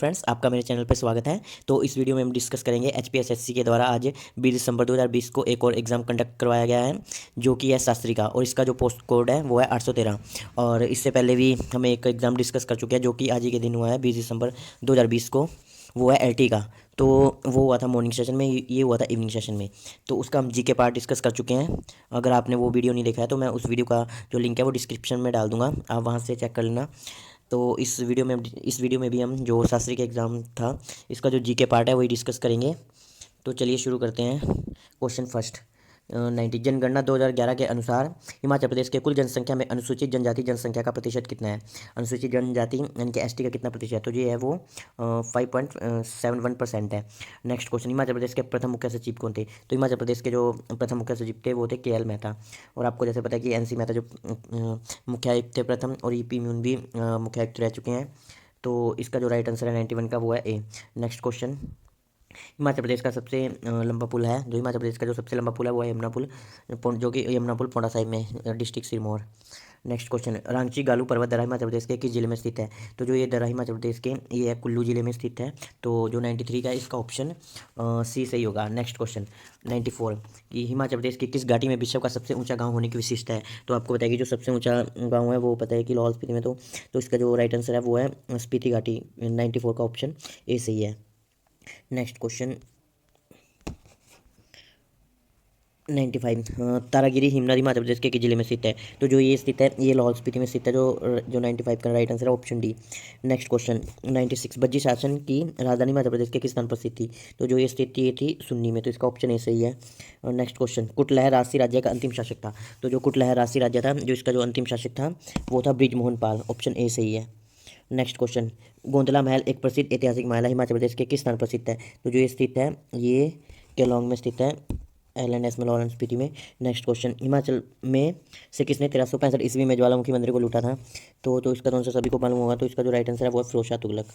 Friends, आपका मेरे channel पर स्वागत है। तो इस वीडियो में हम डिस्कस करेंगे एचपीएसएससी के द्वारा आज 20 दिसंबर 2020 को एक और एग्ज़ाम कंडक्ट करवाया गया है, जो कि है शास्त्री का, और इसका जो पोस्ट कोड है वो है 813। और इससे पहले भी हम एक एग्ज़ाम डिस्कस कर चुके हैं, जो कि आज ही के दिन हुआ है 20 दिसंबर 2020 को। वो है एलटी का। तो वो हुआ था मॉर्निंग सेशन में, ये हुआ था इवनिंग सेशन में। तो उसका हम जी के पार्ट डिस्कस कर चुके हैं। अगर आपने वो वीडियो नहीं देखा है तो मैं उस वीडियो का जो लिंक है वो डिस्क्रिप्शन में डाल दूंगा, आप वहाँ से चेक कर लेना। तो इस वीडियो में भी हम जो शास्त्री का एग्ज़ाम था, इसका जो जीके पार्ट है वही डिस्कस करेंगे। तो चलिए शुरू करते हैं। क्वेश्चन फर्स्ट, 90 जनगणना 2011 के अनुसार हिमाचल प्रदेश के कुल जनसंख्या में अनुसूचित जनजाति जनसंख्या का प्रतिशत कितना है। अनुसूचित जनजाति यानी कि एसटी का कितना प्रतिशत है, तो ये है वो 5.71% है। नेक्स्ट क्वेश्चन, हिमाचल प्रदेश के प्रथम मुख्य सचिव कौन थे। तो हिमाचल प्रदेश के जो प्रथम मुख्य सचिव थे वो थे के एल मेहता। और आपको जैसे पता है कि एन सी मेहता जो मुख्य आयुक्त थे प्रथम, और ई पी म्यून भी मुख्य आयुक्त रह चुके हैं। तो इसका जो राइट आंसर है 91 का वो है ए। नेक्स्ट क्वेश्चन, हिमाचल प्रदेश का सबसे लंबा पुल है, जो हिमाचल प्रदेश का जो सबसे लंबा पुल है वो है यमुना पुल, जो कि यमुना पुल पौंटा साहिब में, डिस्ट्रिक्ट सिरमौर। नेक्स्ट क्वेश्चन, रांची गालू पर्वत दर्रा हिमाचल प्रदेश के किस जिले में स्थित है। तो जो ये दर्रा हिमाचल प्रदेश के ये है कुल्लू जिले में स्थित है। तो जो 93 का है इसका ऑप्शन सी सही होगा। नेक्स्ट क्वेश्चन 94, कि हिमाचल प्रदेश की किस घाटी में विश्व का सबसे ऊंचा गांव होने की विशिष्टता है। तो आपको बताएगी जो सबसे ऊंचा गांव है वो पता है कि लाहौल स्पीति में। तो इसका जो राइट आंसर है वो है स्पीति घाटी। 94 का ऑप्शन ए सही है। नेक्स्ट क्वेश्चन 95, तारागिरी हिमनद हिमाचल प्रदेश के किस जिले में स्थित है। तो जो ये स्थित है ये लाहौल स्पीति में स्थित है। जो 95 का राइट आंसर है ऑप्शन डी। नेक्स्ट क्वेश्चन 96, बज्जी शासन की राजधानी हिमाचल प्रदेश के किस स्थान पर स्थित थी। तो जो ये स्थित थी ये थी सुन्नी में। तो इसका ऑप्शन ए सही है। और नेक्स्ट क्वेश्चन, कुटलहर राजसी राज्य का अंतिम शासक था। तो जो कुटलहर राजसी राज्य था, जो इसका जो अंतिम शासक था वो था बृजमोहन पाल। ऑप्शन ए सही है। नेक्स्ट क्वेश्चन, गोंदला महल एक प्रसिद्ध ऐतिहासिक महल है, हिमाचल प्रदेश के किस स्थान पर स्थित है। तो जो ये स्थित है ये केलोंग में स्थित है, एल.एन.एस में, लाहौल स्पीति में। नेक्स्ट क्वेश्चन, हिमाचल में से किसने 1365 ईस्वी में ज्वालामुखी मंदिर को लूटा था। तो इसका तो आंसर सभी को मालूम होगा। तो इसका जो राइट आंसर है वो है फिरोज शाह तुगलक।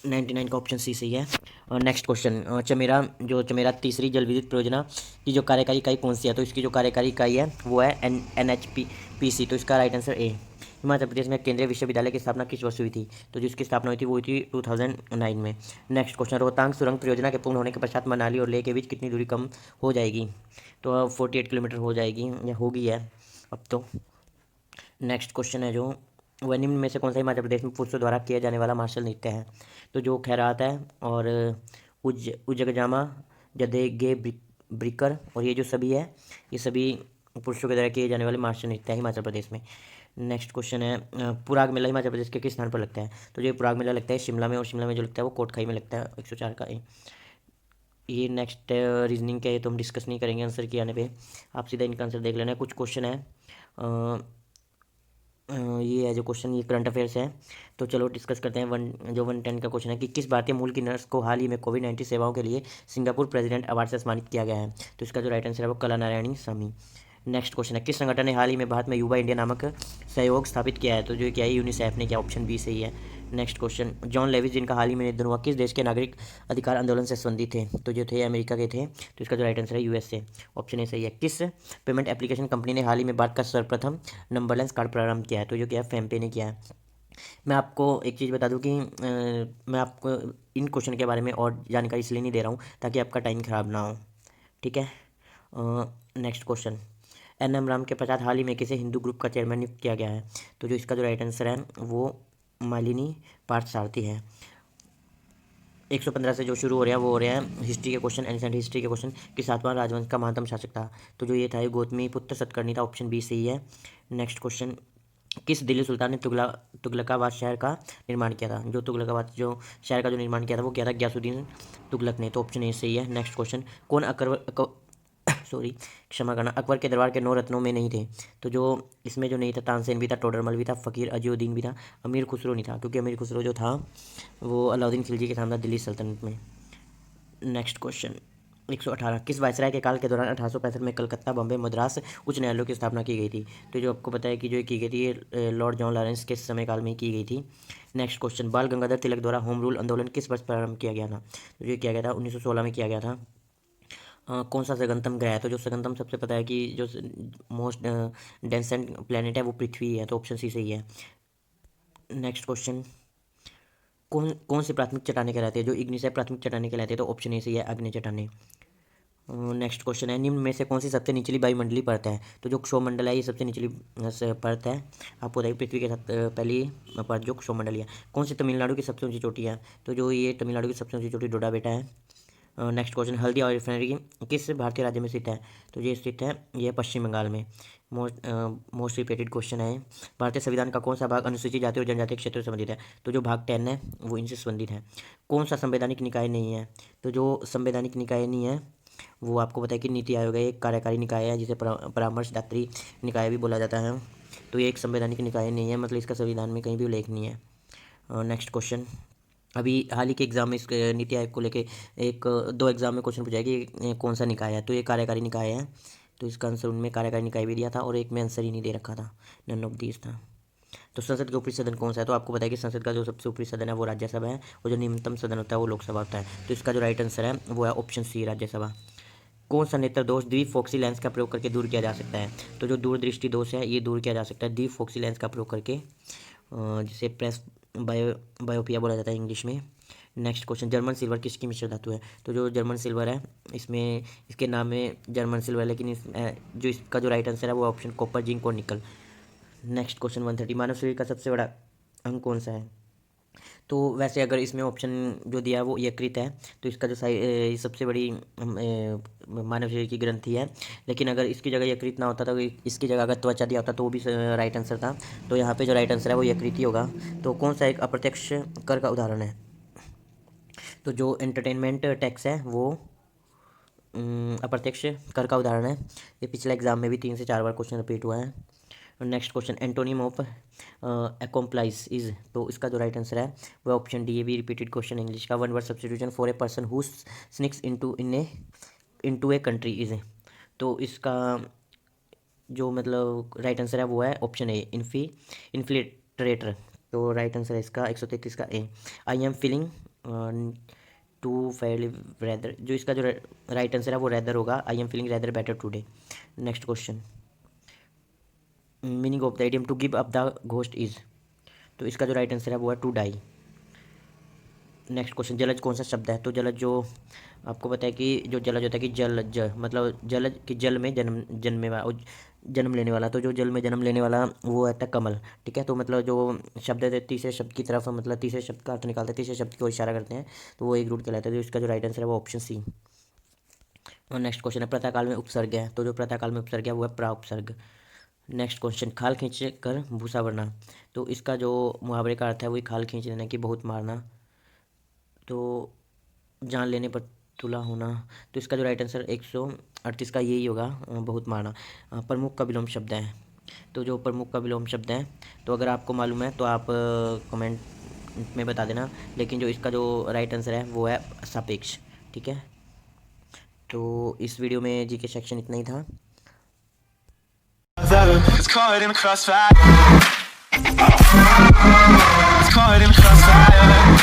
99 का ऑप्शन सी सही है। और नेक्स्ट क्वेश्चन, चमेरा तीसरी जल विद्युत परियोजना की जो कार्यकारी इकाई कौन सी है। तो इसकी जो कार्यकारी इकाई है वो है NHPC। तो इसका right answer A. Himachal Pradesh में केंद्रीय विश्वविद्यालय की स्थापना किस वर्ष हुई थी। तो जिसकी स्थापना हुई थी वो हुई थी 2009 में। नेक्स्ट क्वेश्चन, रोहतांग सुरंग परियोजना के पूर्ण होने के पश्चात मनाली और लेह के बीच कितनी दूरी कम हो जाएगी। तो अब 48 किलोमीटर हो जाएगी या होगी है अब तो। नेक्स्ट क्वेश्चन है जो, वह निम्न में से कौन सा हिमाचल प्रदेश में पुरुषों द्वारा किया जाने वाला मार्शल नृत्य है। तो जो खैरात है और उजगजामा, जदे गे ब्रिकर, और ये जो सभी है ये सभी पुरुषों के द्वारा किए जाने वाले मार्शल नृत्य है हिमाचल प्रदेश में। नेक्स्ट क्वेश्चन है, पुराग मेला हिमाचल प्रदेश के किस स्थान पर लगता है। तो जो पुराग मेला लगता है शिमला में, और शिमला में जो लगता है वो कोटखाई में लगता है। 104 का ये नेक्स्ट रीजनिंग के, तो हम डिस्कस नहीं करेंगे आंसर के आने पे, आप सीधा इनका आंसर देख लेना है। कुछ क्वेश्चन है, ये है जो क्वेश्चन, ये करंट अफेयर्स है। तो चलो डिस्कस करते हैं। 110 का क्वेश्चन है कि किस भारतीय मूल की नर्स को हाल ही में कोविड-19 सेवाओं के लिए सिंगापुर प्रेसिडेंट अवार्ड से सम्मानित किया गया है। तो इसका जो राइट आंसर है वो कला नारायणी स्वामी। नेक्स्ट क्वेश्चन है, किस संगठन ने हाल ही में भारत में युवा इंडिया नामक सहयोग स्थापित किया है। तो जो क्या है यूनिसेफ ने किया। ऑप्शन बी सही है। नेक्स्ट क्वेश्चन, जॉन लेविस जिनका हाल ही में निधन हुआ किस देश के नागरिक अधिकार आंदोलन से संबंधित थे। तो जो थे अमेरिका के थे। तो इसका जो राइट आंसर है यूएसए। ऑप्शन ए सही है। किस पेमेंट एप्लीकेशन कंपनी ने हाल ही में भारत का सर्वप्रथम नंबरलेस कार्ड प्रारंभ किया है। तो जो क्या है फेमपे ने किया है। मैं आपको एक चीज़ बता दूं कि मैं आपको इन क्वेश्चन के बारे में और जानकारी इसलिए नहीं दे रहा हूँ ताकि आपका टाइम ख़राब ना हो, ठीक है। Next question, एन.एम. राम के पश्चात हाल ही में किसे हिंदू ग्रुप का चेयरमैन नियुक्त किया गया है। तो जो इसका जो राइट आंसर है वो मालिनी पार्थसारथी है। 115 से जो शुरू हो रहा है वो हो रहा है हिस्ट्री के क्वेश्चन, एंशिएंट हिस्ट्री के क्वेश्चन कि सातवां राजवंश का महानतम शासक था। तो जो ये था ये गौतमी पुत्र सतकर्णी था। ऑप्शन बी सही है। नेक्स्ट क्वेश्चन, किस दिल्ली सुल्तान ने तुगलकाबाद शहर का निर्माण किया था। जो तुगलकाबाद जो शहर का जो निर्माण किया था वो किया था गयासुद्दीन तुगलक ने। तो ऑप्शन ए सही है। नेक्स्ट क्वेश्चन, कौन सॉरी क्षमा करना, अकबर के दरबार के 9 रत्नों में नहीं थे। तो जो इसमें जो नहीं था, तानसेन भी था, टोडरमल भी था, फ़कीर अजीउद्दीन भी था, अमीर खुसरो नहीं था, क्योंकि अमीर खुसरो जो था वो अलाउद्दीन खिलजी के साथ था दिल्ली सल्तनत में। नेक्स्ट क्वेश्चन 118, किस वायसराय के काल के दौरान 1865 में कलकत्ता बॉम्बे मद्रास उच्च न्यायालयों की स्थापना की गई थी। तो जो आपको पता है कि जो की गई थी ये लॉर्ड जॉन लॉरेंस के समय काल में की गई थी। नेक्स्ट क्वेश्चन, बाल गंगाधर तिलक द्वारा होम रूल आंदोलन किस वर्ष प्रारंभ किया गया था। तो ये किया गया था 1916 में किया गया था। कौन सा सगंतम ग्रह है। तो जो सगंतम सबसे पता है कि जो मोस्ट डेंसेंट प्लेनेट है वो पृथ्वी है। तो ऑप्शन सी सही है। नेक्स्ट क्वेश्चन, कौन कौन सी प्राथमिक चट्टानें कहलाती है? जो इग्निस है प्राथमिक चट्टानें कहलाती है, तो ऑप्शन ए सही है, आग्नेय चट्टानें। नेक्स्ट क्वेश्चन है, निम्न में से कौन सी सबसे निचली वायुमंडलीय परत है? तो जो क्षोमंडल है ये सबसे निचली परत है। आपको बताइए पृथ्वी के साथ पहली परत जो क्षोमंडलीय है। कौन सी तमिलनाडु की सबसे ऊंची चोटी है? तो जो ये तमिलनाडु की सबसे ऊंची चोटी डोडा बेटा है। Next question, Haldia oil refinery किस भारतीय राज्य में स्थित है? तो ये स्थित है ये पश्चिम बंगाल में। मोस्ट रिपीटेड क्वेश्चन है। भारतीय संविधान का कौन सा भाग अनुसूचित जाति और जनजातीय क्षेत्रों से संबंधित है? तो जो भाग 10 है वो इनसे संबंधित है। कौन सा संवैधानिक निकाय नहीं है? तो जो संवैधानिक निकाय नहीं है वो आपको पता है कि नीति आयोग है, एक कार्यकारी निकाय है जिसे परामर्शदात्री निकाय भी बोला जाता है। तो ये एक संवैधानिक निकाय नहीं है, मतलब इसका संविधान में कहीं भी उल्लेख नहीं है। नेक्स्ट क्वेश्चन, अभी हाल ही के एग्जाम में इस नीति आयोग को लेके एक दो एग्जाम में क्वेश्चन पूछा है कि कौन सा निकाय है? तो ये कार्यकारी निकाय है। तो इसका आंसर उनमें कार्यकारी निकाय भी दिया था और एक में आंसर ही नहीं दे रखा था, नन ऑफ दीज था। तो संसद का ऊपरी सदन कौन सा है? तो आपको पता है कि संसद का जो सबसे ऊपरी सदन है वो राज्यसभा है और जो निम्नतम सदन होता है वो लोकसभा होता है। तो इसका जो राइट आंसर है वो है ऑप्शन सी, राज्यसभा। कौन सा नेत्र दोष द्विफोक्सी लेंस का प्रयोग करके दूर किया जा सकता है? तो जो दूरदृष्टि दोष है ये दूर किया जा सकता है द्विफोक्सी लेंस का प्रयोग करके, जिसे प्रेस बायोपिया बोला जाता है इंग्लिश में। नेक्स्ट क्वेश्चन, जर्मन सिल्वर किसकी मिश्र धातु है? तो जो जर्मन सिल्वर है इसमें इसके नाम में जर्मन सिल्वर है, लेकिन जो इसका जो राइट आंसर है वो ऑप्शन कॉपर, जिंक और निकल। नेक्स्ट क्वेश्चन 130, मानव शरीर का सबसे बड़ा अंग कौन सा है? तो वैसे अगर इसमें ऑप्शन जो दिया है वो यकृत है, तो इसका जो सबसे बड़ी मानव शरीर की ग्रंथि है। लेकिन अगर इसकी जगह यकृत ना होता तो इसकी जगह अगर त्वचा दिया होता तो वो भी राइट आंसर था। तो यहाँ पे जो राइट आंसर है वो यकृत ही होगा। तो कौन सा एक अप्रत्यक्ष कर का उदाहरण है? तो जो एंटरटेनमेंट टैक्स है वो अप्रत्यक्ष कर का उदाहरण है। ये पिछले एग्जाम में भी 3 से 4 बार क्वेश्चन रिपीट हुआ है। Next question, antonym of accomplice is? तो इसका जो राइट आंसर है वो ऑप्शन डी। ये भी रिपीटेड क्वेश्चन इंग्लिश का, one word substitution for a person who sneaks into a country is. तो इसका जो मतलब राइट आंसर है वो है ऑप्शन ए, इन्फिल्ट्रेटर। तो राइट आंसर है इसका 133 का A. I am feeling to fairly rather, जो इसका जो राइट आंसर है वो रेदर होगा, I am feeling rather better today. Next question, meaning of the idiom to give up the ghost is? तो इसका जो राइट आंसर है वो है टू डाई। नेक्स्ट क्वेश्चन, जलज कौन सा शब्द है? तो जलज जो आपको पता है कि जो जलज होता है कि जलज मतलब जलज कि जल में जन्मे वाला, जन्म लेने वाला। तो जो जल में जन्म लेने वाला वो आता है कमल, ठीक है। तो मतलब जो शब्द है तीसरे शब्द की तरफ, मतलब तीसरे शब्द का अर्थ निकालते हैं, तीसरे शब्द को इशारा करते हैं, तो वो एक रूट कहलाता है। तो इसका जो राइट आंसर है वो ऑप्शन सी। और नेक्स्ट क्वेश्चन है, प्रातःकाल में उपसर्ग है? तो जो प्रातःकाल में उपसर्ग है वो है प्रा उपसर्ग। नेक्स्ट क्वेश्चन, खाल खींच कर भूसा भरना? तो इसका जो मुहावरे का अर्थ है वही खाल खींच लेना कि बहुत मारना, तो जान लेने पर तुला होना। तो इसका जो राइट आंसर 138 का यही होगा, बहुत मारना। प्रमुख का विलोम शब्द है? तो जो प्रमुख का विलोम शब्द है, तो अगर आपको मालूम है तो आप कमेंट में बता देना, लेकिन जो इसका जो राइट आंसर है वो है सापेक्ष, ठीक है। तो इस वीडियो में जी के सेक्शन इतना ही था। It's caught in the crossfire. It's caught in the crossfire.